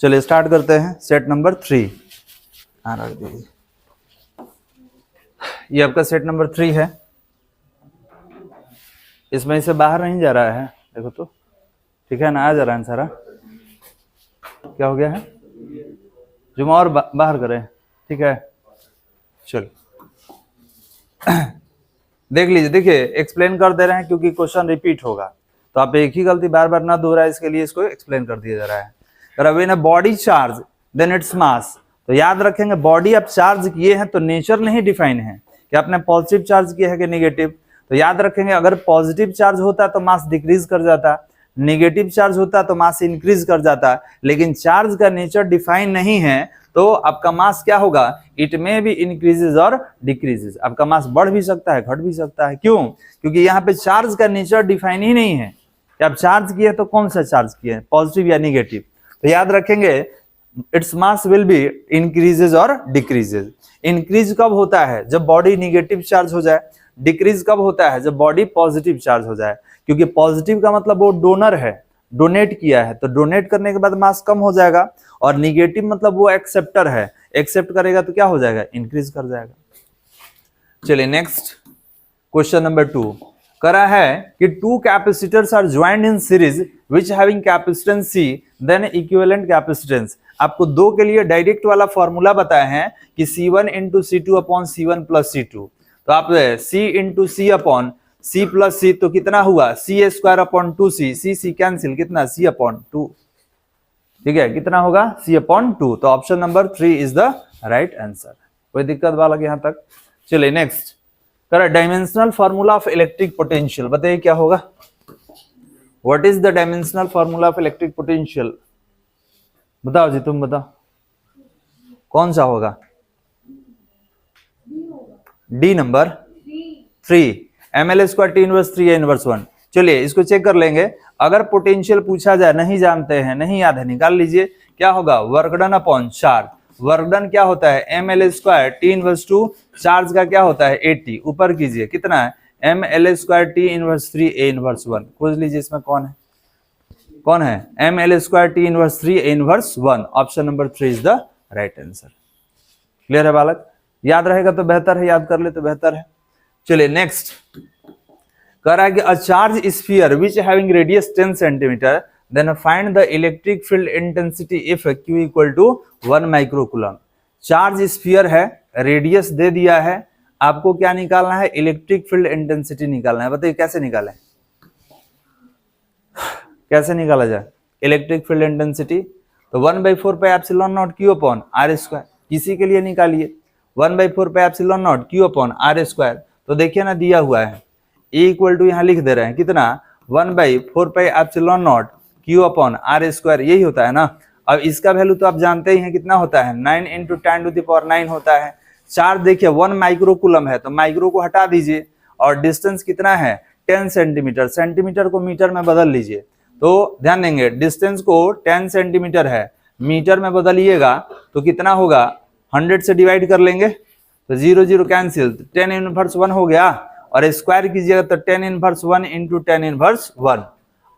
चलिए स्टार्ट करते हैं। सेट नंबर 3 रख दीजिए। ये आपका सेट नंबर 3 है। इसमें इसे बाहर नहीं जा रहा है, देखो तो ठीक है ना, आ जा रहा है सारा। क्या हो गया है, जुमा और बाहर करें, ठीक है। चलो देख लीजिए, देखिए एक्सप्लेन कर दे रहे हैं क्योंकि क्वेश्चन रिपीट होगा, तो आप एक ही गलती बार बार ना दोहराए, इसके लिए इसको एक्सप्लेन कर दिया जा रहा है। अगर body charge then its mass, तो याद रखेंगे बॉडी आप चार्ज किए हैं तो नेचर नहीं डिफाइन है कि आपने पॉजिटिव चार्ज किया है कि नेगेटिव। तो याद रखेंगे अगर पॉजिटिव चार्ज होता तो मास डिक्रीज कर जाता, नेगेटिव चार्ज होता तो मास इंक्रीज कर जाता, लेकिन चार्ज का नेचर डिफाइन नहीं है तो आपका मास क्या होगा, इट में भी इंक्रीजेज और डिक्रीजेज। आपका मास बढ़ भी सकता है, घट भी सकता है। क्यों? क्योंकि यहाँ पे चार्ज का नेचर डिफाइन ही नहीं है कि आप चार्ज किए तो कौन सा चार्ज किए, पॉजिटिव या निगेटिव। तो याद रखेंगे its mass will be increases और डिक्रीजेज। इंक्रीज कब होता है, जब बॉडी निगेटिव चार्ज हो जाए। डिक्रीज कब होता है, जब बॉडी पॉजिटिव चार्ज हो जाए। क्योंकि पॉजिटिव का मतलब वो डोनर है, डोनेट किया है, तो डोनेट करने के बाद मास कम हो जाएगा। और निगेटिव मतलब वो एक्सेप्टर है, एक्सेप्ट करेगा तो क्या हो जाएगा, इंक्रीज कर जाएगा। चलिए नेक्स्ट क्वेश्चन नंबर 2 करा है कि two capacitors are joined in series which having capacitance C then equivalent capacitance. आपको दो के लिए डायरेक्ट वाला फॉर्मूला बताए हैं कि C1 into C2 upon C1 plus C2। तो आप C into C upon C plus C तो कितना हुआ, C square upon 2C, C cancel, कितना C अपॉन 2, ठीक है, कितना होगा C अपॉन 2। तो option number 3 is the right answer. कोई दिक्कत वाला यहां तक? चलिए नेक्स्ट करा dimensional formula of electric potential. बताइए क्या होगा, what is the dimensional formula of electric potential? बताओ जी, तुम बताओ कौन सा होगा? D number 3, ml square T inverse 3 A inverse 1। चलिए इसको चेक कर लेंगे। अगर पोटेंशियल पूछा जाए, नहीं जानते हैं, नहीं याद है, निकाल लीजिए। क्या होगा, work done upon charge. Work done क्या होता है, ml square T inverse 2, charge का क्या होता है 80, ऊपर कीजिए कितना है ml square T inverse 3 A inverse 1। खोज लीजिए इसमें कौन है, कौन है ml square T inverse 3 A inverse 1। Option number 3 is the right answer. Clear है बालक? याद रहेगा तो बेहतर है, याद कर ले तो बेहतर है। चलिए नेक्स्ट कह रहा है कि a charge sphere which having radius 10 centimetre then find the electric field intensity if Q equal to 1 microcoulomb. Charge sphere है, रेडियस दे दिया है, आपको क्या निकालना है, इलेक्ट्रिक फील्ड इंटेंसिटी निकालना है। बताइए कैसे निकालें, कैसे निकाला जाए इलेक्ट्रिक फील्ड इंटेंसिटी? तो 1/4 pi epsilon not Q upon R square, किसी के लिए निकालिए 1/4 pi epsilon not Q upon R square. तो देखिए ना दिया हुआ है E इक्वल टू यहाँ लिख दे रहे हैं कितना, 1/4 pi epsilon not Q upon R square, यही होता है ना। अब इसका वैल्यू तो आप जानते ही हैं कितना होता है, 9 इंटू 10⁻⁹ होता है। चार्ज देखिए 1 माइक्रोकूलम है तो माइक्रो को हटा दीजिए, और डिस्टेंस कितना है 10 सेंटीमीटर, सेंटीमीटर को मीटर में बदल लीजिए। तो ध्यान देंगे डिस्टेंस को 10 सेंटीमीटर है, मीटर में बदलिएगा तो कितना होगा, 100 से डिवाइड कर लेंगे तो 0 0 कैंसिल, 10 इनवर्स 1 हो गया, और स्क्वायर कीजिएगा तो 10 इनवर्स 1 इंटू 10 इनवर्स 1।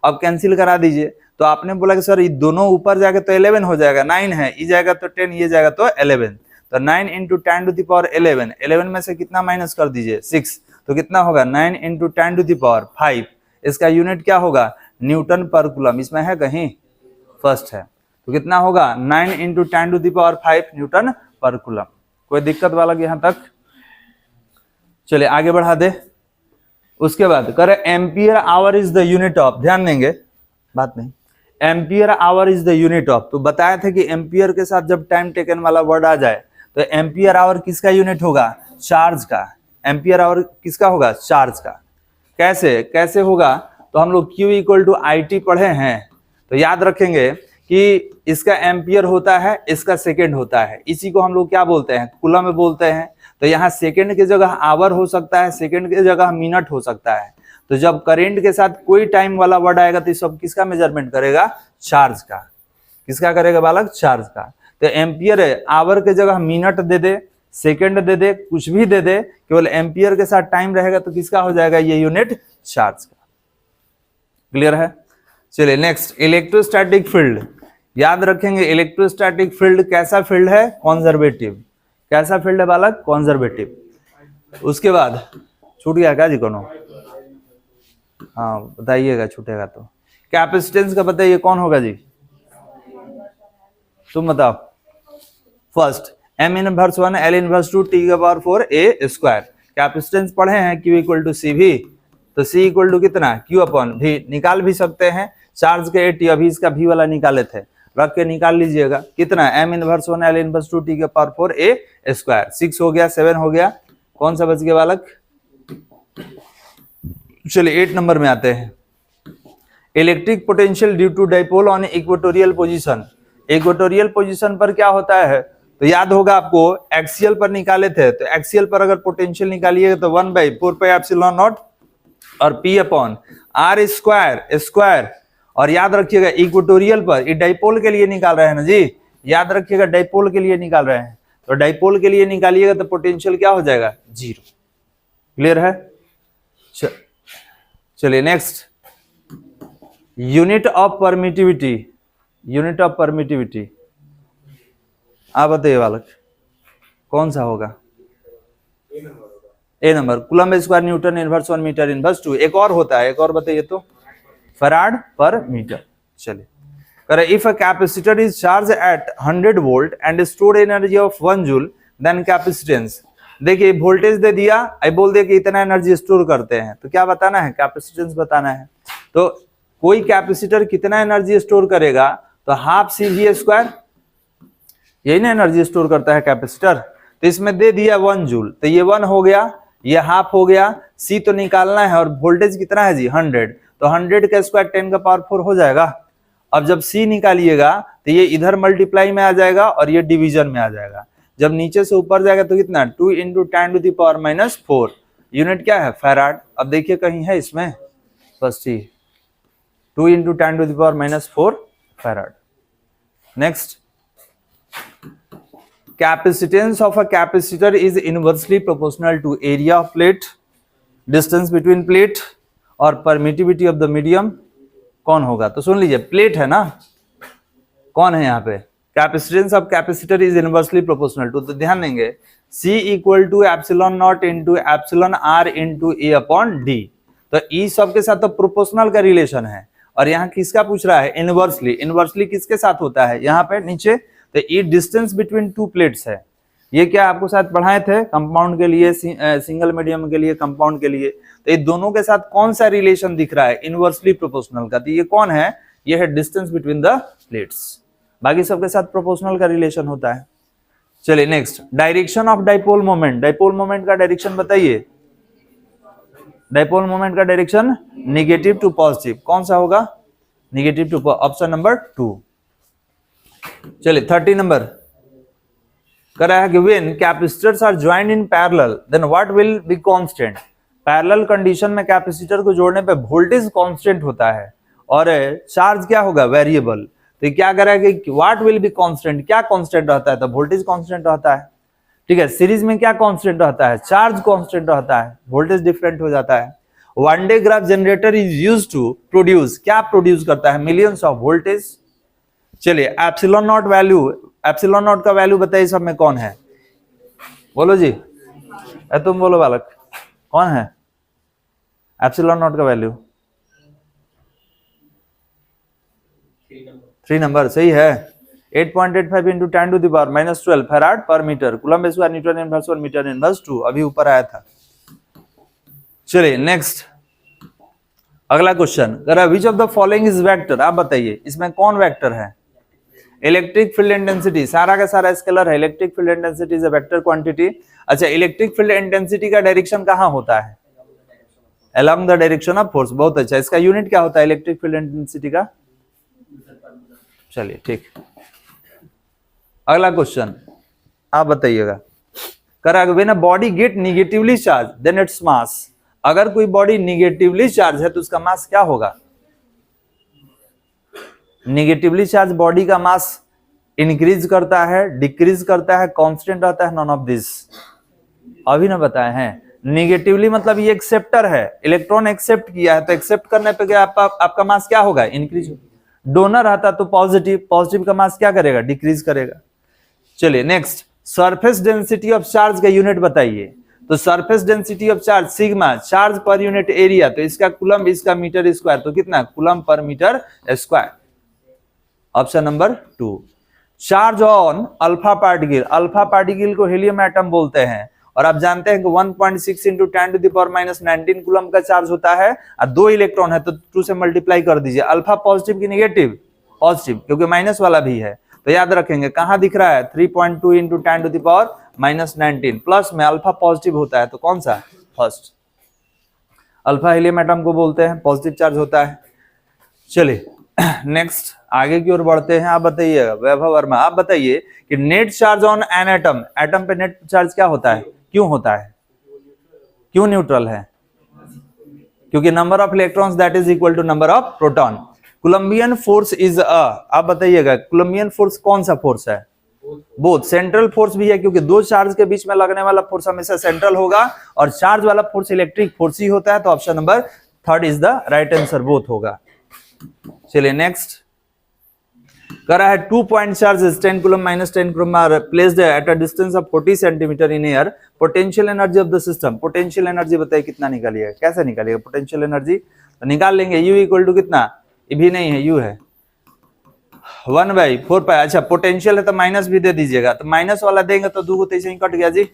अब कैंसिल करा दीजिए। तो आपने बोला कि सर ये दोनों ऊपर जाके तो 11 हो जाएगा, 9 है, ये जाएगा तो 10, ये जाएगा तो 11। तो 9 इंटू 10⁻11, 11 में से कितना माइनस कर दीजिए 6, तो कितना होगा 9 इंटू 10⁵। इसका यूनिट क्या होगा, न्यूटन पर कूलम। इसमें है कहीं, फर्स्ट है, तो कितना होगा 9 इंटू 10⁵ न्यूटन पर कूलम। कोई दिक्कत वाला यहां तक? चलिए आगे बढ़ा दे। उसके बाद करे ampere hour is the unit of, ध्यान देंगे बात नहीं, ampere hour is the unit of. तो बताया था कि एम्पियर के साथ जब टाइम टेकन वाला वर्ड आ जाए तो एम्पियर आवर किसका यूनिट होगा, चार्ज का। एम्पियर आवर किसका होगा, चार्ज का। कैसे कैसे होगा, तो हम लोग Q इक्वल टू IT पढ़े हैं, तो याद रखेंगे कि इसका एम्पियर होता है, इसका सेकेंड होता है, इसी को हम लोग क्या बोलते हैं, कूलम में बोलते हैं। तो यहाँ सेकेंड की जगह आवर हो सकता है, सेकेंड की जगह मिनट हो सकता है। तो जब करेंट के साथ कोई टाइम वाला वर्ड आएगा तो सब किसका मेजरमेंट करेगा, चार्ज का। किसका करेगा बालक, चार्ज का। तो एम्पियर आवर के जगह मिनट दे दे, सेकेंड दे दे, कुछ भी दे दे, केवल एम्पियर के साथ टाइम रहेगा तो किसका हो जाएगा ये यूनिट, चार्ज का। क्लियर है? चलिए नेक्स्ट इलेक्ट्रोस्टैटिक फील्ड। याद रखेंगे इलेक्ट्रोस्टैटिक फील्ड कैसा फील्ड है, कंजर्वेटिव। कैसा फील्ड है बालक, कंजर्वेटिव। उसके बाद छूट गया क्या जी कोनो, हाँ बताइएगा छूटेगा तो। कैपेसिटेंस का बताइए कौन होगा जी, तुम बताओ। First m inverse 1 l inverse 2 t का पावर 4 a स्क्वायर। कैपेसिटेंस पढ़े हैं q इक्वल टू सी भी, तो c इक्वल टू कितना q अपॉन v। निकाल भी सकते हैं चार्ज के at, अभी इसका v वाला निकाले थे, रख के निकाल लीजिएगा कितना m inverse 1 l inverse 2 t का पावर 4 a स्क्वायर। 6 हो गया, 7 हो गया, कौन सा बच गया बालक। चलिए 8 नंबर में आते हैं। Electric potential due to dipole on equatorial position. Equatorial position पर क्या होता है, तो याद होगा आपको एक्सियल पर निकाले थे, तो एक्सियल पर अगर पोटेंशियल निकालिएगा तो 1/4πε0 और p अपॉन r स्क्वायर। और याद रखिएगा इक्वेटोरियल पर, ये डाइपोल के लिए निकाल रहे हैं ना जी, याद रखिएगा डाइपोल के लिए निकाल रहे हैं, तो डाइपोल के लिए निकालिएगा तो पोटेंशियल क्या हो जाएगा, 0। क्लियर है। चलिए next, unit of permittivity. Unit of permittivity आप बताइए बालक कौन सा होगा, A number. Coulomb square newton inverse 1 metre inverse 2। एक और होता है, एक और बताइए तो, फैराड पर मीटर। चलिए करे if a capacitor is charge at 100 volt and stored energy of 1 joule then capacitance. देखिए वोल्टेज दे दिया, आई बोल दिया कि इतना एनर्जी स्टोर करते हैं, तो क्या बताना है, कैपेसिटेंस बताना है। तो कोई कैपेसिटर कितना एनर्जी स्टोर करेगा, तो हाफ सी वी स्क्वायर, यही ना एनर्जी स्टोर करता है कैपेसिटर। तो इसमें दे दिया 1 जूल, तो ये 1 हो गया, ये हाफ हो गया, सी तो निकालना है, और वोल्टेज कितना है जी 100, तो 100 का स्क्वायर 10 का पावर 4 हो जाएगा। अब जब सी निकालिएगा तो ये इधर मल्टीप्लाई में आ जाएगा और ये डिवीजन में आ जाएगा। जब नीचे से ऊपर जाएगा तो कितना 2 × 10⁻⁻⁴। यूनिट क्या है, फैराड। अब देखिए कहीं है इसमें, बस ठीक 2 × 10⁻⁴ farad. Next, capacitance of a capacitor is inversely proportional to area of plate, distance between plate और permittivity of the medium। कौन होगा, तो सुन लीजिए प्लेट है ना, कौन है यहाँ पे, capacitance of capacitor is inversely proportional to, तो ध्यान देंगे C equal to ε0 into εr into a upon d। तो ई सब के साथ तो प्रोपोर्शनल का रिलेशन है, और यहाँ किसका पूछ रहा है, इनवर्सली। इनवर्सली किसके साथ होता है, यहाँ पे नीचे, तो ये डिस्टेंस बिटवीन 2 प्लेट्स है। ये क्या आपको साथ पढ़ाए थे कंपाउंड के लिए, सिंगल मीडियम के लिए, कंपाउंड के लिए। तो ये दोनों के साथ कौन सा रिलेशन दिख रहा है, इनवर्सली प्रोपोर्शनल का। तो ये कौन है, ये है डिस्टेंस बिटवीन द प्लेट्स। बाकी सबके साथ प्रोपोर्शनल का रिलेशन होता है। चलिए next, direction of dipole moment. Dipole moment का डायरेक्शन बताइए। डाइपोल मोमेंट का डायरेक्शन नेगेटिव टू पॉजिटिव। कौन सा होगा, नेगेटिव टू, ऑप्शन नंबर 2। चलिए 30 नंबर करा है कि when capacitors are joined in parallel then what will be constant. Parallel condition में कैपेसिटर को जोड़ने पे वोल्टेज कांस्टेंट होता है और चार्ज क्या होगा, वेरिएबल। तो क्या करेगा कि व्हाट विल बी कांस्टेंट, क्या कांस्टेंट रहता है, तो वोल्टेज कांस्टेंट रहता है। ठीक है, सीरीज में क्या कांस्टेंट रहता है, चार्ज कांस्टेंट रहता है, वोल्टेज डिफरेंट हो जाता है। Van de Graaff generator is used to produce, क्या प्रोड्यूस करता है, मिलियंस ऑफ वोल्टेज। चलिए epsilon nought value, epsilon nought का वैल्यू बताइए सब में कौन है, बोलो जी, तुम बोलो बालक कौन है एप्सिलॉन नॉट का वैल्यू। 3 नंबर सही है, 8.85 × 10⁻⁻12 फैराड पर metre. Coulomb square newton inverse 1 metre inverse 2, अभी ऊपर आया था। चलिए नेक्स्ट, अगला question, which of the following is vector. आप बताइए इसमें कौन वेक्टर है, इलेक्ट्रिक फील्ड इंटेंसिटी, सारा का सारा स्केलर है। Electric field intensity is a vector quantity. अच्छा, इलेक्ट्रिक फील्ड इंटेंसिटी का डायरेक्शन कहाँ होता है, along the direction of force. बहुत अच्छा, इसका यूनिट क्या होता है इलेक्ट्रिक फील्ड इंटेंसिटी का। चलिए ठीक, अगला क्वेश्चन आप बताइएगा, when a body get negatively charge then its mass. अगर कोई बॉडी नेगेटिवली चार्ज है तो उसका मास क्या होगा, नेगेटिवली चार्ज बॉडी का मास इंक्रीज करता है, डिक्रीज करता है, कांस्टेंट रहता है, नॉन ऑफ दिस। अभी ना बताए हैं, नेगेटिवली मतलब ये एक्सेप्टर है, इलेक्ट्रॉन एक्सेप्ट किया है, तो एक्सेप्ट करने पे क्या आपका मास क्या होगा, इंक्रीज। डोनर आता तो पॉजिटिव, पॉजिटिव का मास क्या करेगा, डिक्रीज करेगा। चलिए next, surface density of charge का यूनिट बताइए। तो surface density of charge sigma, charge per unit area, तो इसका कूलम, इसका मीटर स्क्वायर, तो कितना कूलम पर metre square. Option number 2। Charge on alpha particle, alpha particle को हीलियम एटम बोलते हैं, और आप जानते हैं कि 1.6 इंटू 10⁻⁻19 कूलम का चार्ज होता है, और 2 इलेक्ट्रॉन है तो 2 से मल्टीप्लाई कर दीजिए। अल्फा पॉजिटिव की नेगेटिव, पॉजिटिव, क्योंकि माइनस वाला भी है, तो याद रखेंगे कहां दिख रहा है 3.2 इंटू 10⁻⁻19, प्लस में अल्फा पॉजिटिव होता है, तो कौन सा, फर्स्ट। अल्फा हीलियम एटम को बोलते हैं, पॉजिटिव चार्ज होता है। चलिए नेक्स्ट आगे की ओर बढ़ते हैं। आप बताइएगा, वैभव वर्मा, आप बताइए कि net charge on an atom, atom पे नेट चार्ज क्या होता है, क्यों होता है, क्यों न्यूट्रल है, क्योंकि number of electrons that is equal to number of proton. Coulombian force is आप बताइएगा कोलंबियन फोर्स कौन सा फोर्स है, बोथ, सेंट्रल फोर्स भी है, क्योंकि दो चार्ज के बीच में लगने वाला फोर्स हमेशा सेंट्रल होगा, और चार्ज वाला फोर्स इलेक्ट्रिक फोर्स ही होता है, तो option number 3 is the right answer, both होगा। चलिए नेक्स्ट, करा है 2 point charges 10 coulomb minus 10 coulomb are placed at a distance of 40 centimetre in air, potential energy of the system. Potential energy बताइए कितना निकालिएगा, कैसे निकालिएगा पोटेंशियल एनर्जी, तो निकाल लेंगे U इक्वल टू कितना, ये भी नहीं है, U है 1/4 पाई। अच्छा पोटेंशियल है तो माइनस भी दे दीजिएगा, तो माइनस वाला देंगे तो 2 को ही कट गया जी,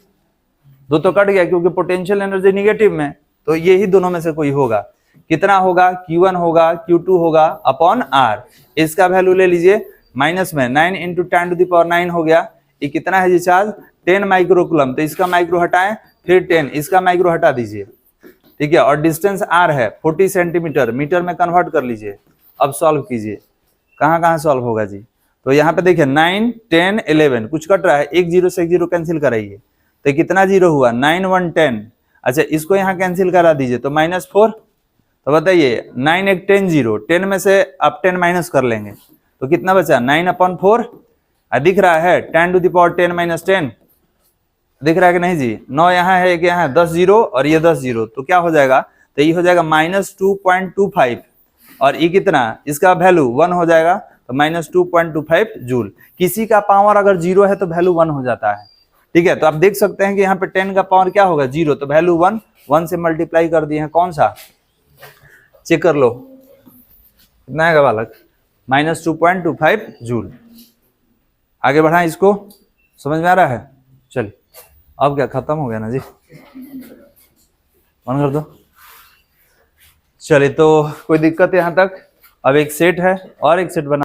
2 तो कट गया, क्योंकि पोटेंशियल एनर्जी निगेटिव में, तो ये ही दोनों में से कोई होगा। कितना होगा, Q1 होगा, Q2 होगा अपॉन R। इसका वैल्यू ले लीजिए माइनस में 9 इंटू 10⁻9 हो गया, ये कितना है जी चार्ज, 10 माइक्रो कूलम, तो इसका माइक्रो हटाएं, फिर 10, इसका माइक्रो हटा दीजिए, ठीक है, और डिस्टेंस R है 40 सेंटीमीटर, मीटर में कन्वर्ट कर लीजिए। अब सॉल्व कीजिए, कहां कहां सॉल्व होगा जी, तो यहाँ पे देखिए 9 10 11 कुछ कट रहा है, एक जीरो से एक जीरो कैंसिल कराइए, तो कितना जीरो हुआ, 9 1 10। अच्छा इसको यहाँ कैंसिल करा दीजिए, तो -4, तो बताइए 9 1 10 0, 10 में से आप 10 माइनस कर लेंगे, तो कितना बचा 9/4, दिख रहा है 10⁻10 - 10 दिख रहा है कि नहीं जी, 9 यहाँ है, एक यहाँ है, 10 जीरो और ये 10 जीरो, तो क्या हो जाएगा, तो ये हो जाएगा -2.25, और ये कितना, इसका वैल्यू 1 हो जाएगा, तो -2.25 जूल। किसी का पावर अगर 0 है तो वैल्यू 1 हो जाता है, ठीक है। तो आप देख सकते हैं कि यहाँ पे 10 का पावर क्या होगा 0, तो वैल्यू 1, 1 से मल्टीप्लाई कर दिए हैं, कौन सा, चेक कर लो कितना आएगा बालक, -2.25 जूल। आगे बढ़ाएं इसको, समझ में आ रहा है। चलिए अब क्या खत्म हो गया ना जी, बंद कर दो। चलिए तो कोई दिक्कत यहाँ तक, अब एक सेट है और एक सेट बना